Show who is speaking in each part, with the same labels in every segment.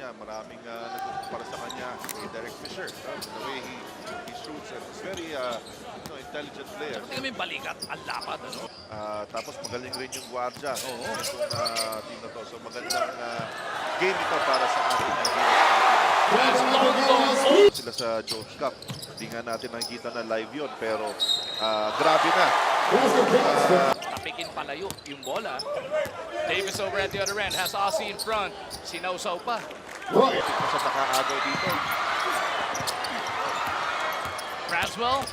Speaker 1: niya. Maraming nagkukumpara sa kanya kay Derek Fisher. The way he shoots and is very intelligent player.
Speaker 2: Tingnan mo yung balikat, ang lapad. Ano?
Speaker 1: Tapos magaling rin yung guardia. Itong team na to. So magandang game ito para sa ating sila sa Jones Cup. Hindi nga natin nakikita na live yun. Pero grabe na.
Speaker 2: Tapikin palayo yung bola. Davis over at the other end. Has Aussie in front. Sinausaw pa.
Speaker 1: Ito sa nakaagaw dito.
Speaker 2: Braswell.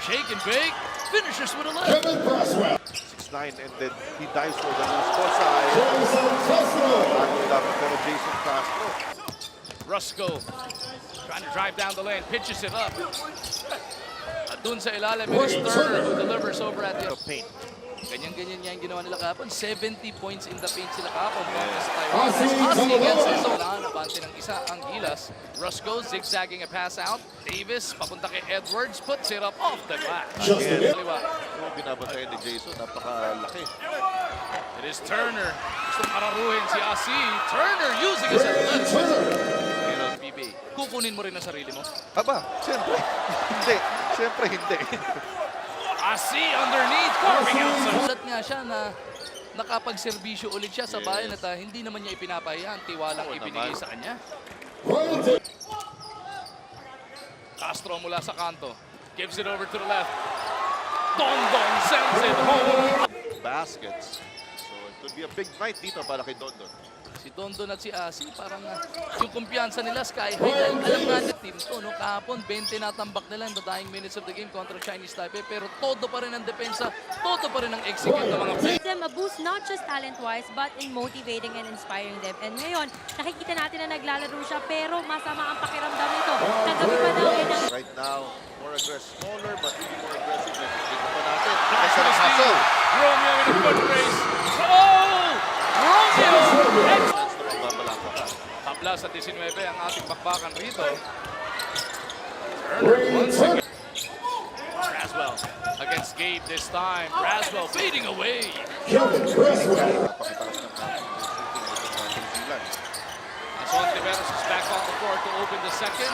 Speaker 2: Shake and bake. Finishes with a left.
Speaker 1: 6'9" and then he dives for the loose ball side. Pero Jason Castro.
Speaker 2: Rusco. Trying to drive down the lane. Pitches it up. At dun sa ilalim, it is Turner who delivers over at the
Speaker 1: Paint.
Speaker 2: Ganyan-ganyan niya yung ginawa nila kapon. 70 points in the paint sila kapon. Aussie gets his own. Nabante ng isa ang Gilas. Rusco zigzagging a pass out. Davis papunta kay Edwards. Puts it up off the glass.
Speaker 1: Again.
Speaker 2: Kaliwa.
Speaker 1: Yung binabantayan ni Jason, napakalaki.
Speaker 2: It is Turner. Gusto mararuhin si Aussie. Turner using his athleticism. PB, kukunin mo rin ang sarili mo.
Speaker 1: Aba, siyempre. Hindi. Siyempre hindi.
Speaker 2: Aussie underneath. Carving out. Sulat nga siya na nakapagserbisyo ulit siya sa bayan at hindi naman niya ipinapahiya ang tiwalang ibinigay sa kanya. Castro mula sa kanto. Gives it over to the left. Dondon sends it home.
Speaker 1: Baskets. So it could be a big night dito para kay Dondon.
Speaker 2: Si Dondon at si Asi, parang yung kumpiyansa nila sky high. Dahil alam nga ng team to, no? Kahapon, 20 natambak nila in the dying minutes of the game kontra Chinese Taipei. Pero todo pa rin ang depensa, todo pa rin ang execute ng mga players.
Speaker 3: Gives them a boost not just talent-wise but in motivating and inspiring them. And ngayon, nakikita natin na naglalaro siya pero masama ang pakiramdam nito. Kagabi pa daw
Speaker 1: Right now, more aggressive, smaller but really more aggressive. Dito pa natin.
Speaker 2: Nice
Speaker 1: Asa na hustle.
Speaker 2: Romeo in a foot race. Oh! Romeo!
Speaker 1: Chance na magbabalangka ka.
Speaker 2: Tabla sa 19 ang ating bakbakan rito. Turner once again. Braswell against Gabe this time. Braswell fading away.
Speaker 1: Napakitaas ng shooting ng New Zealand.
Speaker 2: Ason Tiveros is back on the court to open the second.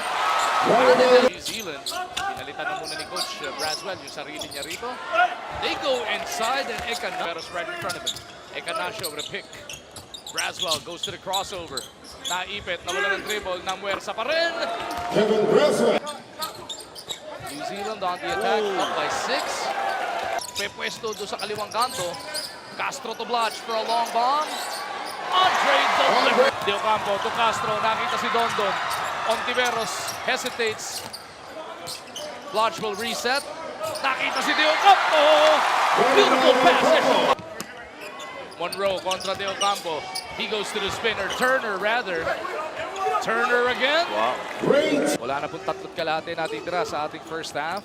Speaker 2: New Zealand, pinalitan na muna ni Coach Braswell yung sarili niya rito. They go inside and Tiveros right in front of him. Ekanasio over the pick. Braswell goes to the crossover. Naipit, nawala ng dribble. Namuwersa pa rin. New Zealand on the attack, up by 6. Pepwesto doon sa kaliwang kanto. Castro to Blotch for a long bomb. Andre delivered. De Ocampo to Castro. Nakita si Dondon. Ontiveros hesitates. Blotch will reset. Nakita si De Ocampo. Beautiful pass. Monroe kontra De Ocampo. He goes to the spinner. Turner rather. Turner again.
Speaker 1: Wow.
Speaker 2: Wala na pong tatlo't kalahati natitira sa ating first half.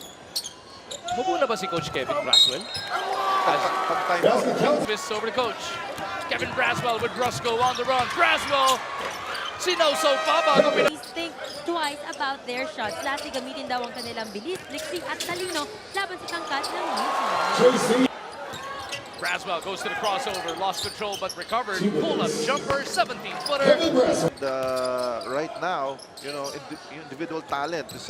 Speaker 2: Mabuna ba si Coach Kevin Braswell?
Speaker 1: Pag-time out.
Speaker 2: This over to Coach. Kevin Braswell with Rusco on the run. Braswell! Sinausaw pa bago
Speaker 3: Please think twice about their shots. Lastly, gamitin daw ang kanilang bilis, liksi at talino laban sa tangkat ng New Zealand.
Speaker 2: Braswell goes to the crossover, lost control but recovered. Pull-up jumper, 17-footer.
Speaker 1: Right now, individual talent is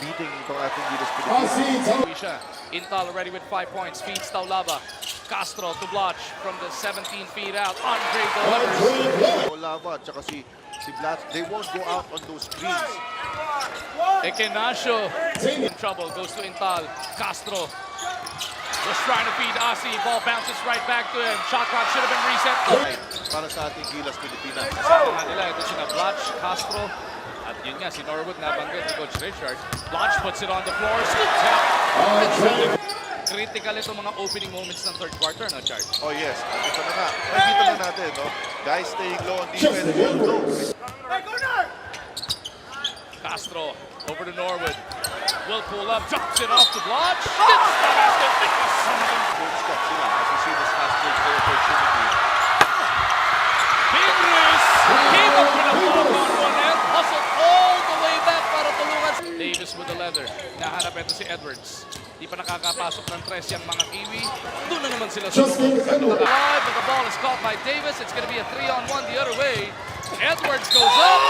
Speaker 1: beating itong ating Gilas Pilipinas.
Speaker 2: Intal already with 5 points. Feeds Taulava. Castro to Blotch from the 17 feet out. Andre delivers.
Speaker 1: Olava at saka si Blatch, they won't go out on those screens.
Speaker 2: Ekenasio in trouble. Goes to Intal. Castro was trying to feed Asi. Ball bounces right back to him. Shot clock should have been reset.
Speaker 1: Para sa ating Gilas Pilipinas.
Speaker 2: Kasama nga nila, ito sina Blotch, Castro, at yun nga, si Norwood nabanggit ni Coach Richard. Blotch puts it on the floor, scoops out. Critical itong mga opening moments ng third quarter, no, Chart?
Speaker 1: Oh yes, ito na nga. Nakikita na natin, no? Guys staying low on defense.
Speaker 2: Castro over to Norwood. Will pull up, drops it off to Blotch. Gets the basket.
Speaker 1: Good step sila as you see this fast break play opportunity.
Speaker 2: Pingris came up with a block on one end. Hustled all the way back para tulungan. Davis with the leather. Nahanap ito si Edwards. Di pa nakakapasok ng tres yung mga Kiwi. Doon na naman sila sa but the ball is caught by Davis. It's going to be a 3-on-1 the other way. Edwards goes up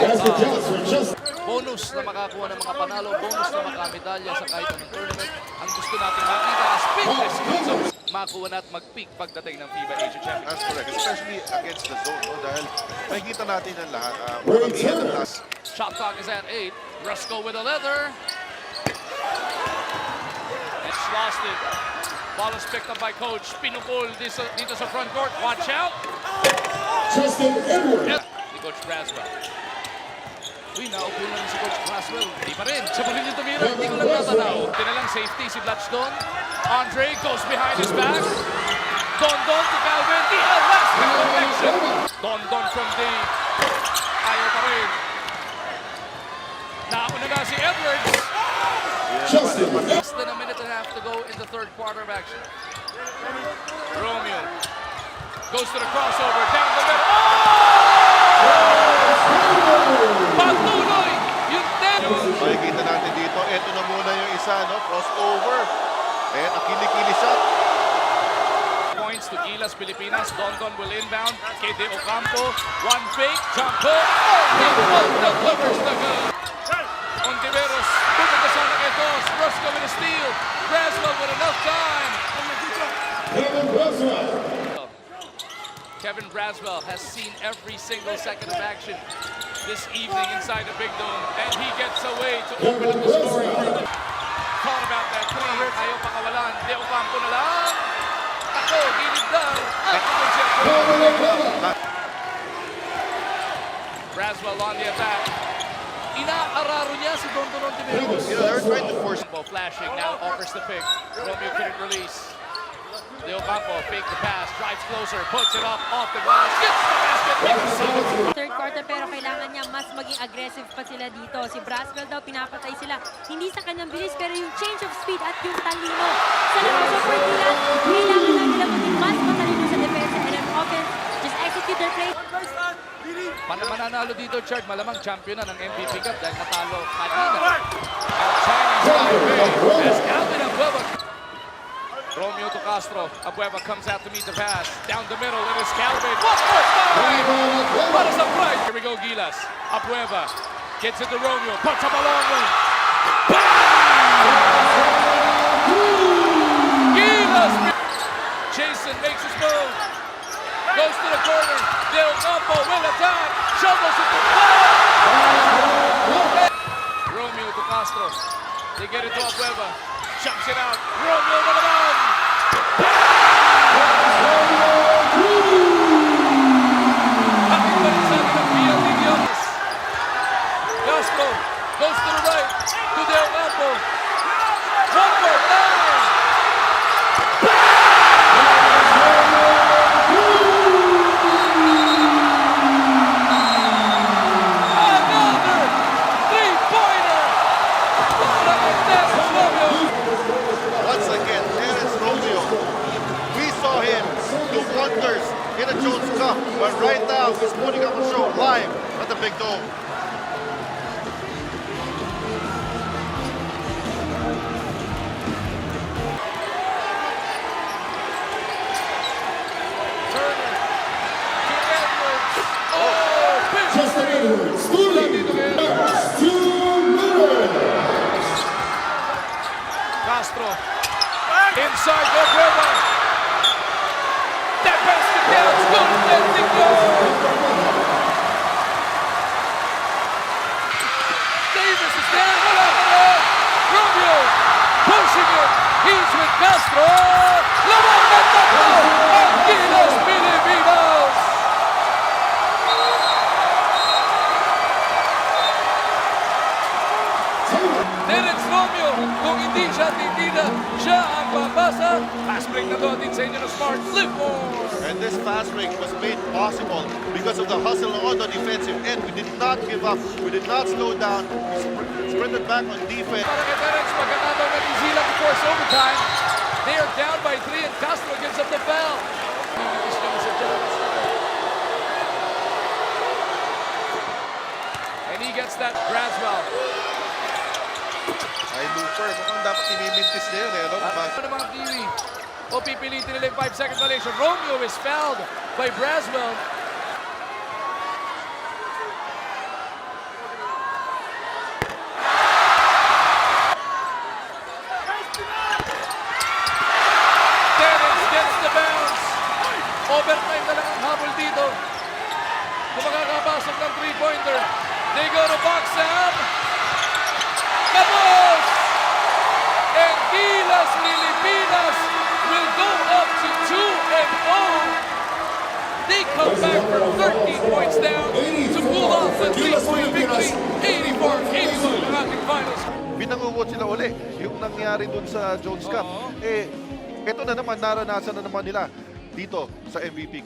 Speaker 2: and is fouled. Bonus na makakuha ng mga panalo, bonus na makamedalya sa kahit anong tournament. Ang gusto natin makita as fitness skills of makuha na at mag-peak pagdating ng FIBA Asia Championship.
Speaker 1: That's correct, especially against the zone. No? Dahil makikita natin ang lahat. Maramihan ang task.
Speaker 2: Shot clock is at 8. Rusko with a leather. It's lost it. Ball is picked up by Coach. Pinukul dito sa front court. Watch out.
Speaker 4: Justin Edwards.
Speaker 2: Ni Coach Braswell. Uy, naupo na si Coach Braswell. Hindi pa rin. Siya pa rin yung tumira. Hindi ko lang natanaw. Tinalang safety si Blatchdon. Andre goes behind his back. Don to Calvin. The elastic connection. Don from deep. Ayaw pa rin. Nauna na si Edwards.
Speaker 4: Justin
Speaker 2: Less than a minute and a half to go in the third quarter of action. Romeo goes to the crossover, down the middle. Patuloy! Yung 10!
Speaker 1: Makikita natin dito, eto na muna yung isa, no? Crossover. And a kilikili shot.
Speaker 2: Points to Gilas, Pilipinas. Don will inbound. KD Ocampo. One fake. Jump hook. The covers the gun. Ontiveros. Pupunta sa Naketos. Rusko with a steal. Braswell with enough time.
Speaker 4: Kevin Braswell.
Speaker 2: Kevin Braswell has seen every single second of action this evening inside the Big Dome. And he gets away to open up the scoring. Thought about that three. Ayaw pakawalan. De Ocampo na lang. Ako, gilid lang. Braswell on the attack. Inaararo niya si Don Ontiveros.
Speaker 1: You know, they're trying to force.
Speaker 2: Flashing, now offers the pick. Romeo couldn't release. De Ocampo fake the pass, drives closer, puts it up, off the glass, gets the basket.
Speaker 3: Third quarter pero kailangan niya mas maging aggressive pa sila dito. Si Braswell daw pinapatay sila. Hindi sa kanyang bilis pero yung change of speed at yung talino. Sa laro sa Portilan, kailangan na nila maging mas matalino sa defense and on offense. Just execute their play.
Speaker 2: Mananalo dito, Chard, malamang champion na ng MVP Cup dahil natalo kanina. Ang Chinese Taipei as Calvin Abueva. Romeo to Castro. Abueva comes out to meet the pass. Down the middle, it is Calvin. One more time! What a surprise! Here we go, Gilas. Abueva gets it to Romeo. Puts up a long one. Gilas! Jason makes his move. Goes to the corner. Del Campo will attack. Shovels it to Romeo to Castro. They get it to Abueva. Jumps it out. Romeo na naman. Happy pa rin sa atin ang PLD Gilas. Castro goes to the right. To Del Campo. One more time. Another three-pointer.
Speaker 1: Once again, Terence Romeo. We saw him do wonders in the Jones Cup, but right now he's putting up a show live at the Big Dome.
Speaker 2: Turner to Edwards. Oh,
Speaker 4: Justin Edwards. Stealing. First 2 minutes.
Speaker 2: Castro inside Abueva. That basket down, good, let it go. Davis is there, Romeo pushing it. He's with Castro. Lamang na tatlo ang Gilas Pilipinas. Terence Romeo, kung hindi siya titila, siya ang babasa. Fast break na to atin sa inyo ng Smart Flip more.
Speaker 1: And this fast break was made possible because of the hustle on the defensive end. We did not give up. We did not slow down. We sprinted back on defense.
Speaker 2: Para kay Terence, maganda daw na New Zealand to force overtime. They are down by 3 and Castro gives up the foul. And he gets that Braswell.
Speaker 1: Ay, Looper, mukhang dapat imimintis na yun, eh, no?
Speaker 2: Ano ng mga Kiwi? O pipilitin nila yung 5-second violation. Romeo is fouled by Braswell. the bounds. Overtime na lang ang habol dito. Kung makakapasok ng 3-pointer. They go to box, Sam. Kabos! And Gilas Pilipinas will go up to 2-0. They come back from 13 points down to pull off the 3-point victory. 84-81 ang ating finals.
Speaker 1: Binangungot sila uli yung nangyari dun sa Jones Cup. Eh, ito na naman, naranasan na naman nila dito sa MVP Cup.